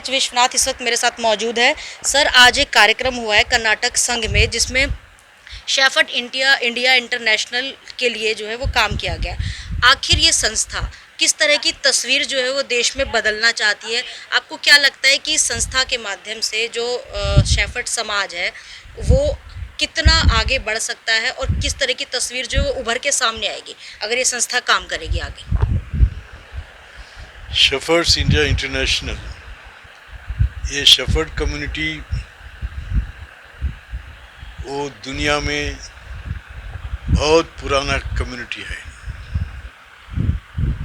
H Vishwanath इस वक्त मेरे साथ मौजूद है। सर, आज एक कार्यक्रम हुआ है कर्नाटक संघ में जिसमें शेफर्ड इंडिया इंटरनेशनल के लिए जो है वो काम किया गया। आखिर ये संस्था किस तरह की तस्वीर जो है वो देश में बदलना चाहती है? आपको क्या लगता है कि इस संस्था के माध्यम से जो शेफर्ड समाज है वो कितना आगे बढ़ सकता है और किस तरह की तस्वीर जो है वो उभर के सामने आएगी अगर ये संस्था काम करेगी आगे? शेफर्ड्स इंडिया इंटरनेशनल, ये शेफर्ड कम्युनिटी वो दुनिया में बहुत पुराना कम्युनिटी है,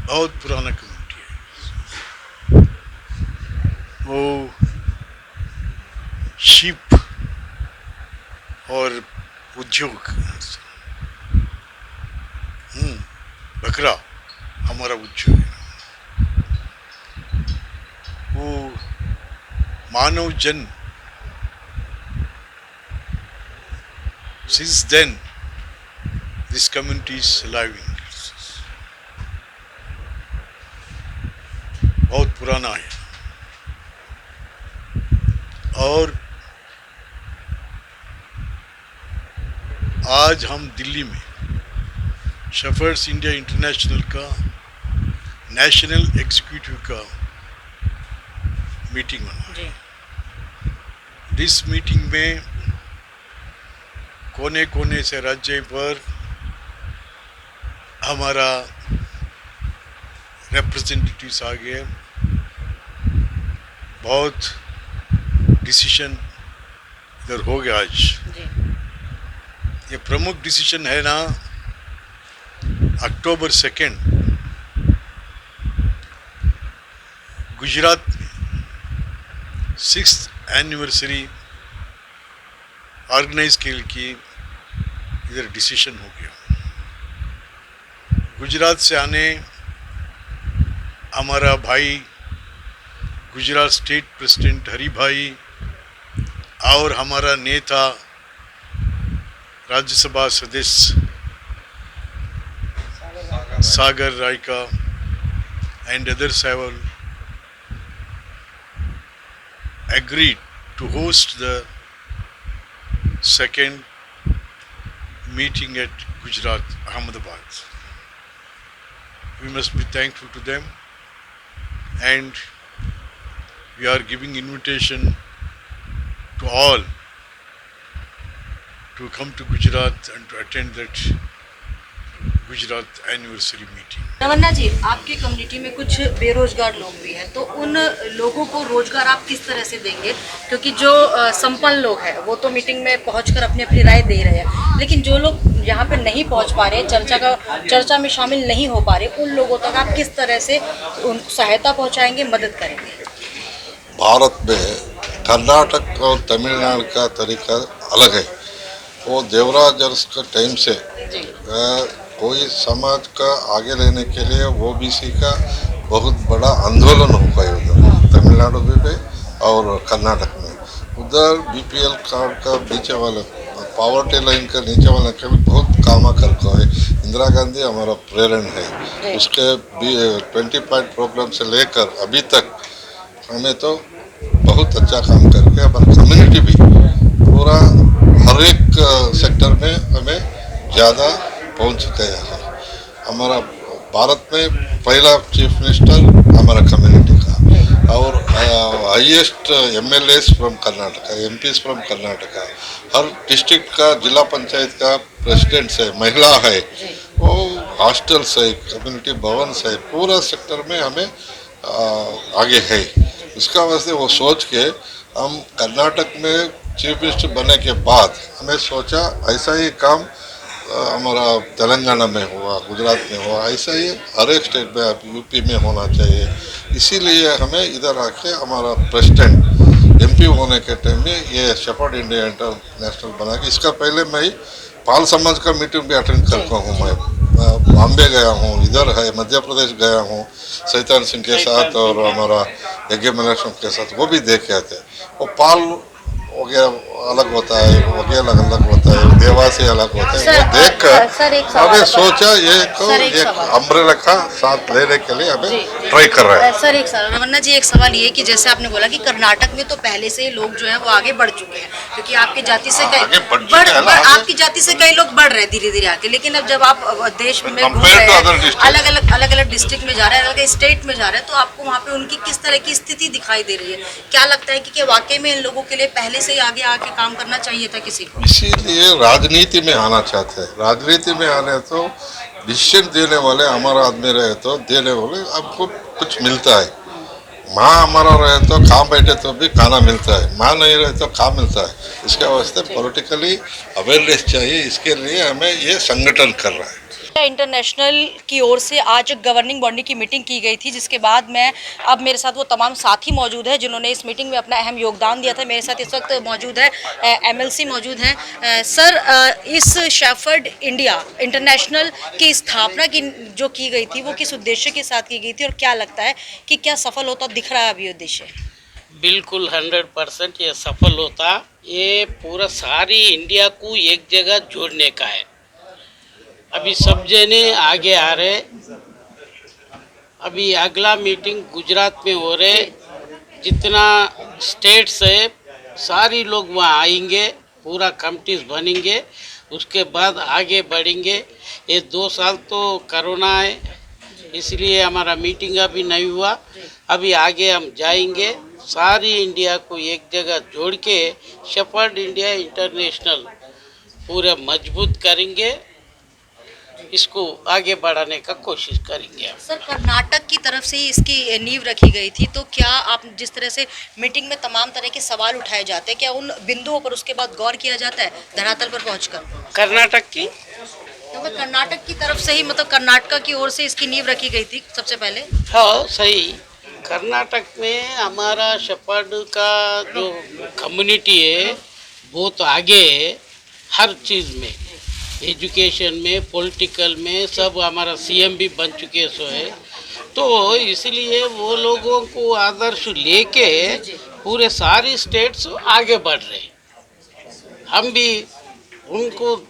बहुत पुराना कम्युनिटी है। वो शीप और उद्योग, बकरा हमारा उद्योग है। वो मानव जन since then this community is alive in बहुत पुराना है। और आज हम दिल्ली में शेफर्ड्स इंडिया इंटरनेशनल का नेशनल एग्जीक्यूटिव का मीटिंग होना है। इस मीटिंग में कोने कोने से राज्य पर हमारा रिप्रेजेंटेटिव्स आ गए। बहुत डिसीजन इधर हो गया आज। ये प्रमुख डिसीजन है ना, अक्टूबर 2 गुजरात में 6th एनिवर्सरी ऑर्गेनाइज खेल की इधर डिसीजन हो गया। गुजरात से आने हमारा भाई गुजरात स्टेट प्रेसिडेंट हरि भाई और हमारा नेता राज्यसभा सदस्य Sagar Raika and other several agreed to host the second meeting at Gujarat, Ahmedabad. We must be thankful to them, and we are giving invitation to all to come to Gujarat and to attend that Gujarat anniversary meeting. Ramanna ji, आपकी community में कुछ बेरोजगार लोग भी हैं, तो उन लोगों को रोजगार आप किस तरह से देंगे? क्योंकि जो संपन्न लोग हैं वो तो मीटिंग में पहुंचकर अपनी अपनी राय दे रहे हैं, लेकिन जो लोग यहाँ पे नहीं पहुंच पा रहे, चर्चा में शामिल नहीं हो पा रहे, उन लोगों तक आप किस तरह से उन सहायता पहुँचाएंगे, मदद करेंगे? भारत में कर्नाटक और तमिलनाडु का तरीका अलग है। वो देवराज अरस का टाइम से कोई समाज का आगे लेने के लिए ओबीसी का बहुत बड़ा आंदोलन हो गया उधर तमिलनाडु में और कर्नाटक में। उधर बीपीएल कार्ड का नीचे वाले पॉवर्टी लाइन का नीचे वाले के भी बहुत काम करता है। इंदिरा गांधी हमारा प्रेरणा है, उसके 20 पॉइंट प्रोग्राम से लेकर अभी तक हमें तो बहुत अच्छा काम करके हमारी कम्युनिटी भी पूरा हर एक सेक्टर में हमें ज़्यादा पहुंच गया है। हमारा भारत में पहला चीफ मिनिस्टर हमारा कम्युनिटी का और highest MLAs from Karnataka, MPs from Karnataka, हर डिस्ट्रिक्ट का जिला पंचायत का प्रेसिडेंट है, महिला है, वो हॉस्टल्स है, कम्युनिटी भवन है, पूरा सेक्टर में हमें आगे है। इसका वजह वो सोच के हम कर्नाटक में चीफ मिनिस्टर बनने के बाद हमें सोचा ऐसा ही काम हमारा तेलंगाना में हुआ, गुजरात में हुआ, ऐसा ही हर एक स्टेट में, यूपी में होना चाहिए। इसीलिए हमें इधर आके हमारा प्रेसिडेंट एमपी होने के टाइम में ये शेफर्ड इंडिया इंटरनेशनल बना के, इसका पहले मैं पाल समाज का मीटिंग भी अटेंड करता हूँ। मैं बॉम्बे गया हूँ, इधर है मध्य प्रदेश गया हूँ, सैतान सिंह के साथ और हमारा यज्ञ मलेश्वर के साथ, वो भी देखे थे। वो पाल वगैरह अलग होता है, वगैरह अलग होता है, देवासी अलग होता है, वो देख कर सर एक हमें सोचा ये को सर, एक एक सवाल। अम्ब्रेला का साथ लेने के लिए हमें जी। ट्राई कर रहे हैं। सर एक सवाल, रमन्ना जी एक सवाल ये कि जैसे आपने बोला कि कर्नाटक में तो पहले से ही लोग जो है वो आगे बढ़ चुके हैं, क्योंकि आपकी जाति से कई आगे बढ़ चुके हैं ना, आगे। आपकी जाति से कई लोग बढ़ रहे हैं धीरे धीरे आगे, लेकिन अब जब आप देश में घूम Compared रहे to other हैं, districts। अलग अलग डिस्ट्रिक्ट में जा रहे हैं, अलग स्टेट में जा रहे हैं, तो आपको वहाँ पे उनकी किस तरह की स्थिति दिखाई दे रही है? क्या लगता है कि वाकई में इन लोगों के लिए पहले से ही आगे आके काम करना चाहिए था किसी को? इसीलिए राजनीति में आना चाहते हैं। राजनीति में आने तो डिसीजन देने वाले हमारा आदमी रहे तो देने वाले आपको कुछ मिलता है। माँ हमारा रहे तो काम बैठे तो भी खाना मिलता है, माँ नहीं रहे तो काम मिलता है। इसके वास्ते पॉलिटिकली अवेयरनेस चाहिए, इसके लिए हमें ये संगठन कर रहा है। इंटरनेशनल की ओर से आज गवर्निंग बॉडी की मीटिंग की गई थी, जिसके बाद मैं अब मेरे साथ वो तमाम साथी मौजूद है जिन्होंने इस मीटिंग में अपना अहम योगदान दिया था। मेरे साथ इस वक्त मौजूद है एमएलसी मौजूद हैं। सर इस शेफर्ड इंडिया इंटरनेशनल की स्थापना जो की गई थी वो किस उद्देश्य के साथ की गई थी, और क्या लगता है कि क्या सफल होता दिख रहा है अभी उद्देश्य? बिल्कुल 100% ये सफल होता। ये पूरा सारी इंडिया को एक जगह जोड़ने का है। अभी सब जने आगे आ रहे। अभी अगला मीटिंग गुजरात में हो रहे, जितना स्टेट्स है सारी लोग वहाँ आएंगे, पूरा कमिटीज बनेंगे, उसके बाद आगे बढ़ेंगे। ये 2 साल तो कोरोना है, इसलिए हमारा मीटिंग अभी नहीं हुआ। अभी आगे हम जाएंगे, सारी इंडिया को एक जगह जोड़ के शेफर्ड इंडिया इंटरनेशनल पूरा मजबूत करेंगे, इसको आगे बढ़ाने का कोशिश करेंगे। सर कर्नाटक की तरफ से ही इसकी नींव रखी गई थी, तो क्या आप जिस तरह से मीटिंग में तमाम तरह के सवाल उठाए जाते हैं, क्या उन बिंदुओं पर उसके बाद गौर किया जाता है धरातल पर पहुंचकर? कर्नाटक की तो कर्नाटक की तरफ से ही, मतलब कर्नाटक की ओर से इसकी नींव रखी गई थी सबसे पहले? हाँ सही। कर्नाटक में हमारा शेफर्ड का जो कम्युनिटी है बहुत आगे है, हर चीज़ में, एजुकेशन में, पॉलिटिकल में, सब हमारा सीएम भी बन चुके सो है। तो इसलिए वो लोगों को आदर्श लेके पूरे सारी स्टेट्स आगे बढ़ रहे। हम भी उनको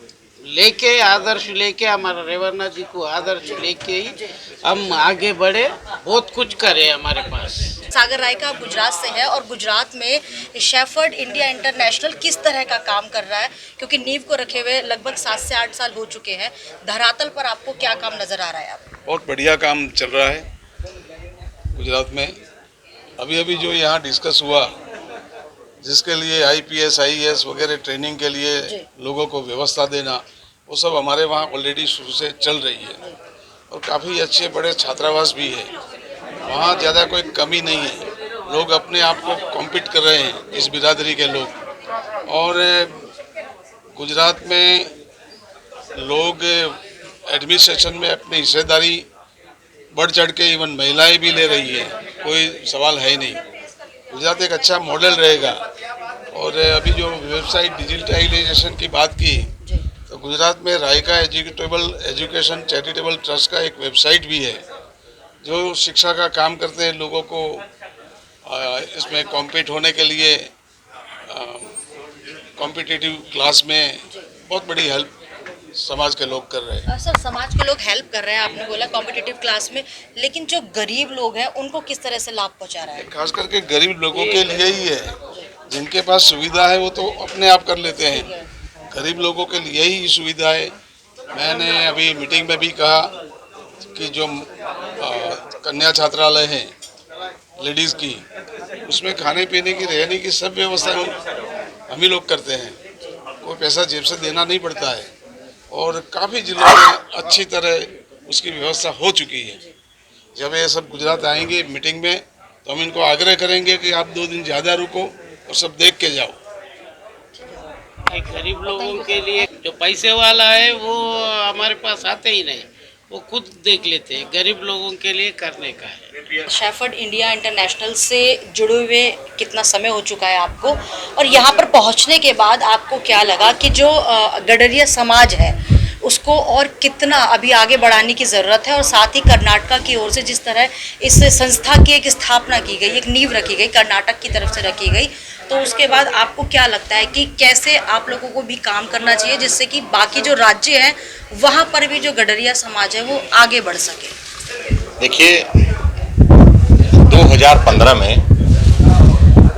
लेके, आदर्श लेके, हमारा रेवन्ना जी को आदर्श लेके ही हम आगे बढ़े, बहुत कुछ करे हमारे पास। सागर राय का गुजरात से है, और गुजरात में शेफर्ड इंडिया इंटरनेशनल किस तरह का काम कर रहा है, क्योंकि नींव को रखे हुए लगभग 7 से 8 साल हो चुके हैं, धरातल पर आपको क्या काम नजर आ रहा है? आपको बहुत बढ़िया काम चल रहा है गुजरात में। अभी अभी जो यहाँ डिस्कस हुआ, जिसके लिए आईपीएस आईएएस वगैरह ट्रेनिंग के लिए लोगों को व्यवस्था देना, वो सब हमारे वहाँ ऑलरेडी शुरू से चल रही है, और काफ़ी अच्छे बड़े छात्रावास भी है। वहाँ ज़्यादा कोई कमी नहीं है, लोग अपने आप को कॉम्पीट कर रहे हैं इस बिरादरी के लोग। और गुजरात में लोग एडमिनिस्ट्रेशन में अपनी हिस्सेदारी बढ़ चढ़ के, इवन महिलाएं भी ले रही है, कोई सवाल है ही नहीं। गुजरात एक अच्छा मॉडल रहेगा। और अभी जो वेबसाइट डिजिटलाइजेशन की बात की, तो गुजरात में रायका एजुकेशन चैरिटेबल ट्रस्ट का एक वेबसाइट भी है, जो शिक्षा का काम करते हैं, लोगों को इसमें कॉम्पीट होने के लिए कॉम्पिटिटिव क्लास में बहुत बड़ी हेल्प समाज के लोग कर रहे हैं। सर समाज के लोग हेल्प कर रहे हैं, आपने बोला कॉम्पिटिटिव क्लास में, लेकिन जो गरीब लोग हैं उनको किस तरह से लाभ पहुंचा रहा है? खास करके गरीब लोगों के लिए ही है। जिनके पास सुविधा है वो तो अपने आप कर लेते हैं, गरीब लोगों के लिए ही सुविधा है। मैंने अभी मीटिंग में भी कहा कि जो कन्या छात्रालय है लेडीज़ की, उसमें खाने पीने की, रहने की सब व्यवस्था हम ही लोग करते हैं, कोई पैसा जेब से देना नहीं पड़ता है। और काफ़ी जिलों में अच्छी तरह उसकी व्यवस्था हो चुकी है। जब ये सब गुजरात आएंगे मीटिंग में, तो हम इनको आग्रह करेंगे कि आप 2 दिन ज़्यादा रुको और सब देख के जाओ। एक गरीब लोगों के लिए, जो पैसे वाला है वो हमारे पास आते ही नहीं, वो खुद देख लेते हैं। गरीब लोगों के लिए करने का है। शेफर्ड इंडिया इंटरनेशनल से जुड़े हुए कितना समय हो चुका है आपको, और यहाँ पर पहुँचने के बाद आपको क्या लगा कि जो गडरिया समाज है उसको और कितना अभी आगे बढ़ाने की ज़रूरत है, और साथ ही कर्नाटक की ओर से जिस तरह इस संस्था की एक स्थापना की गई, एक नींव रखी गई, कर्नाटक की तरफ से रखी गई, तो उसके बाद आपको क्या लगता है कि कैसे आप लोगों को भी काम करना चाहिए जिससे कि बाकी जो राज्य हैं वहाँ पर भी जो गडरिया समाज है वो आगे बढ़ सके? देखिए, 2015 में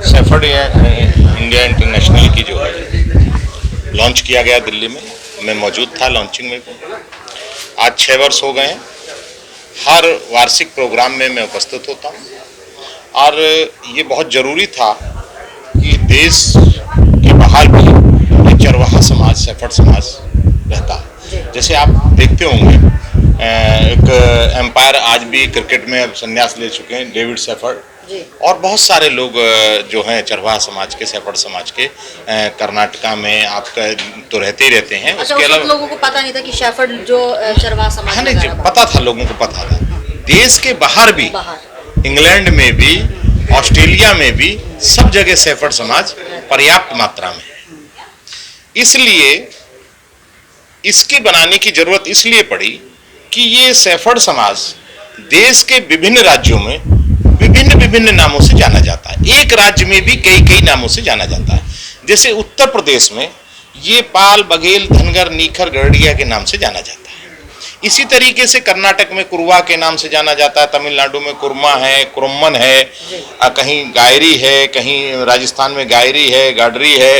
शेफर्ड इंडिया इंटरनेशनल की जो है लॉन्च किया गया दिल्ली में। मैं मौजूद था लॉन्चिंग में। आज 6 वर्ष हो गए हैं। हर वार्षिक प्रोग्राम में मैं उपस्थित होता हूँ और ये बहुत ज़रूरी था कि देश के बाहर भी ये चरवाहा समाज, शेफर्ड समाज रहता। जैसे आप देखते होंगे, एक एम्पायर आज भी क्रिकेट में अब संन्यास ले चुके हैं, डेविड शेफर्ड, और बहुत सारे लोग जो हैं चरवाहा समाज के, शेफर्ड समाज के, कर्नाटका में आपका तो रहते ही रहते हैं। अच्छा, उसके अलावा लोगों को पता नहीं था कि शेफर्ड जो चरवाहा समाज, हाँ नहीं, पता था, लोगों को पता था। देश के बाहर भी, इंग्लैंड में भी, ऑस्ट्रेलिया में भी, सब जगह शेफर्ड समाज पर्याप्त मात्रा में है। इसलिए इसके बनाने की जरूरत इसलिए पड़ी कि ये शेफर्ड समाज देश के विभिन्न राज्यों में विभिन्न नामों से जाना जाता है। एक राज्य में भी कई नामों से जाना जाता है। जैसे उत्तर प्रदेश में ये पाल, बघेल, धनगर, नीखर, गडरिया के नाम से जाना जाता है। इसी तरीके से कर्नाटक में कुरवा के नाम से जाना जाता है, तमिलनाडु में कुरमा है, कुरम्मन है, कहीं गायरी है, कहीं राजस्थान में गायरी है, गाडरी है,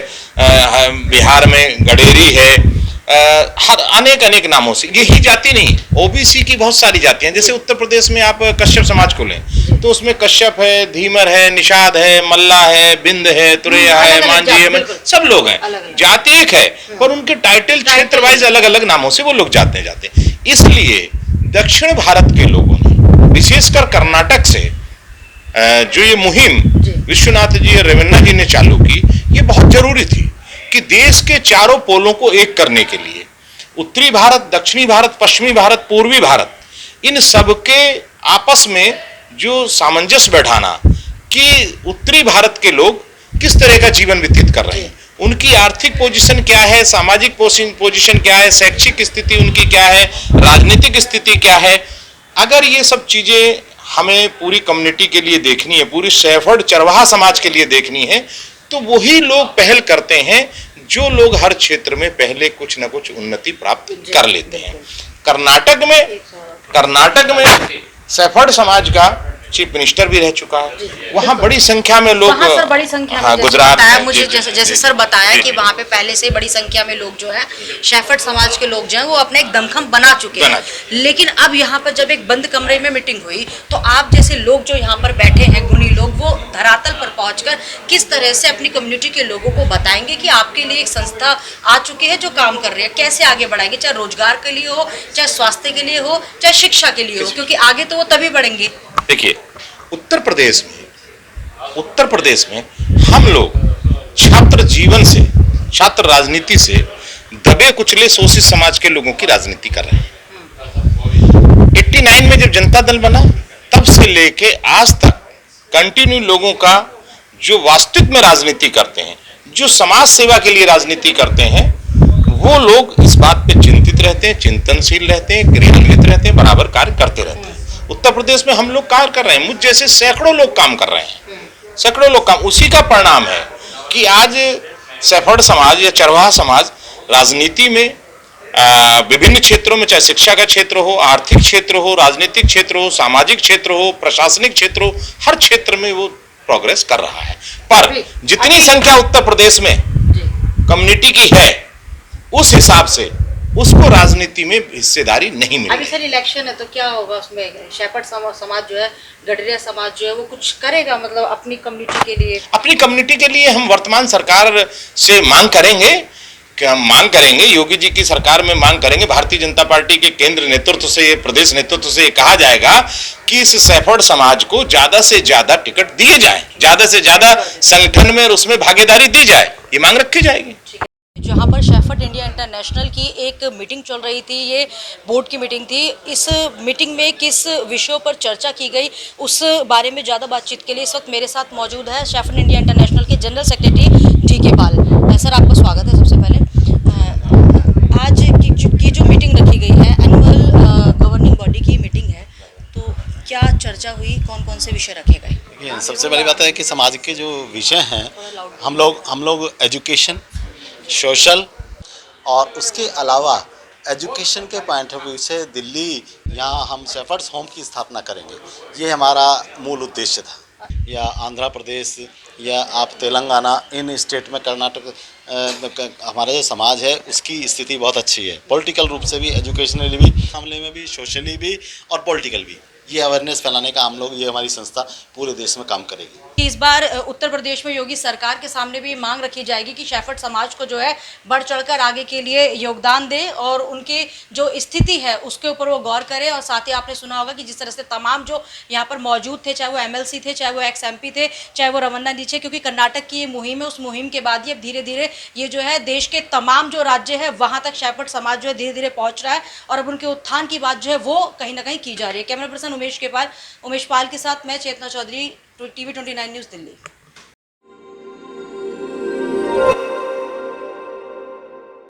बिहार में गडेरी है, हर अनेक नामों से। यही जाति नहीं, ओबीसी की बहुत सारी जातियां। जैसे उत्तर प्रदेश में आप कश्यप समाज को लें तो उसमें कश्यप है, धीमर है, निषाद है, मल्ला है, बिंद है, तुरैया है, मांझी है, सब लोग हैं। जाति एक है पर उनके टाइटल क्षेत्र वाइज अलग अलग नामों से वो लोग जाते हैं। इसलिए दक्षिण भारत के लोगों ने, विशेषकर कर्नाटक से जो ये मुहिम विश्वनाथ जी और रेवन्ना जी ने चालू की, ये बहुत जरूरी थी कि देश के चारों पोलों को एक करने के लिए, उत्तरी भारत, दक्षिणी भारत, पश्चिमी भारत, पूर्वी भारत, इन सब के आपस में जो सामंजस्य बैठाना कि उत्तरी भारत के लोग किस तरह का जीवन व्यतीत कर रहे हैं, उनकी आर्थिक पोजीशन क्या है, सामाजिक पोजीशन क्या है, शैक्षिक स्थिति उनकी क्या है, राजनीतिक स्थिति क्या है। अगर ये सब चीजें हमें पूरी कम्युनिटी के लिए देखनी है, पूरी शेफर्ड चरवाहा समाज के लिए देखनी है, तो वही लोग पहल करते हैं जो लोग हर क्षेत्र में पहले कुछ न कुछ उन्नति प्राप्त कर लेते हैं। कर्नाटक में शेफर्ड समाज का चीफ मिनिस्टर भी रह चुका है। वहाँ बड़ी संख्या में लोग, सर बड़ी संख्या में, हाँ, गुजरात में, मुझे जैसे सर बताया कि वहाँ पे पहले से बड़ी संख्या में लोग जो है शेफर्ड समाज के लोग जो हैं वो अपने एक दमखम बना चुके हैं। लेकिन अब यहाँ पर जब एक बंद कमरे में मीटिंग हुई तो आप जैसे लोग जो यहाँ पर बैठे हैं, गुणी लोग, वो धरातल पर पहुंचकर किस तरह से अपनी कम्युनिटी के लोगों को बताएंगे कि आपके लिए एक संस्था आ चुकी है जो काम कर रही है, कैसे आगे बढ़ाएंगे, चाहे रोजगार के लिए हो, चाहे स्वास्थ्य के लिए हो, चाहे शिक्षा के लिए हो, क्योंकि आगे तो वो तभी बढ़ेंगे। देखिए, उत्तर प्रदेश में हम लोग छात्र जीवन से, छात्र राजनीति से दबे कुचले शोषित समाज के लोगों की राजनीति कर रहे हैं। 89 में जब जनता दल बना तब से लेके आज तक कंटिन्यू लोगों का जो वास्तविक में राजनीति करते हैं, जो समाज सेवा के लिए राजनीति करते हैं, वो लोग इस बात पे चिंतित रहते हैं, चिंतनशील रहते हैं, क्रियान्वित रहते हैं, बराबर कार्य करते रहते हैं। उत्तर प्रदेश में हम लोग कार्य कर रहे हैं, मुझ जैसे सैकड़ों लोग काम कर रहे हैं, सैकड़ों लोग काम। उसी का परिणाम है कि आज शेफर्ड समाज या चरवाहा समाज राजनीति में विभिन्न क्षेत्रों में, चाहे शिक्षा का क्षेत्र हो, आर्थिक क्षेत्र हो, राजनीतिक क्षेत्र हो, सामाजिक क्षेत्र हो, प्रशासनिक क्षेत्र हो, हर क्षेत्र में वो प्रोग्रेस कर रहा है। पर जितनी संख्या उत्तर प्रदेश में कम्युनिटी की है, उस हिसाब से उसको राजनीति में हिस्सेदारी नहीं मिली। अभी सर इलेक्शन है तो क्या होगा उसमें? शेफर्ड समाज जो है, गडरिया समाज जो है, वो कुछ करेगा मतलब अपनी कम्युनिटी के लिए? अपनी कम्युनिटी के लिए हम वर्तमान सरकार से मांग करेंगे कि हम मांग करेंगे, योगी जी की सरकार में मांग करेंगे, भारतीय जनता पार्टी के केंद्र नेतृत्व से, प्रदेश नेतृत्व से कहा जाएगा कि इस शेफर्ड समाज को ज्यादा से ज्यादा टिकट दिए जाए, ज्यादा से ज्यादा संगठन में और उसमें भागीदारी दी जाए, ये मांग रखी जाएगी। जहाँ पर शेफर्ड इंडिया इंटरनेशनल की एक मीटिंग चल रही थी, ये बोर्ड की मीटिंग थी। इस मीटिंग में किस विषयों पर चर्चा की गई, उस बारे में ज़्यादा बातचीत के लिए इस वक्त मेरे साथ मौजूद है शेफर्ड इंडिया इंटरनेशनल के जनरल सेक्रेटरी जी के पाल। सर, आपका स्वागत है। सबसे पहले आज की जो मीटिंग रखी गई है, एनुअल गवर्निंग बॉडी की मीटिंग है, तो क्या चर्चा हुई, कौन कौन से विषय रखे गए? देखिए, सबसे बड़ी बात है कि समाज के जो विषय हैं, हम लोग एजुकेशन, सोशल और उसके अलावा एजुकेशन के पॉइंट ऑफ व्यू से दिल्ली यहाँ हम शेफर्ड्स होम की स्थापना करेंगे, ये हमारा मूल उद्देश्य था। या आंध्र प्रदेश या आप तेलंगाना, इन स्टेट में कर्नाटक हमारा जो समाज है उसकी स्थिति बहुत अच्छी है, पॉलिटिकल रूप से भी, एजुकेशनली भी, मामले में भी, सोशली भी और पॉलिटिकल भी। ये अवेयरनेस फैलाने का हम लोग, ये हमारी संस्था पूरे देश में काम करेगी। कि इस बार उत्तर प्रदेश में योगी सरकार के सामने भी मांग रखी जाएगी कि शेफर्ड समाज को जो है बढ़ चढ़कर आगे के लिए योगदान दे और उनकी जो स्थिति है उसके ऊपर वो गौर करे। और साथ ही आपने सुना होगा कि जिस तरह से तमाम जो यहाँ पर मौजूद थे, चाहे वो MLC थे, चाहे वो ex-MP थे, चाहे वो रमन्ना जी थे, क्योंकि कर्नाटक की ये मुहिम है, उस मुहिम के बाद ही अब धीरे धीरे ये जो है देश के तमाम जो राज्य है वहाँ तक शेफर्ड समाज जो है धीरे धीरे पहुँच रहा है और अब उनके उत्थान की बात जो है वो कहीं ना कहीं की जा रही है। कैमरा पर्सन उमेश पाल के साथ मैं चेतना चौधरी, TV 29 न्यूज़, दिल्ली।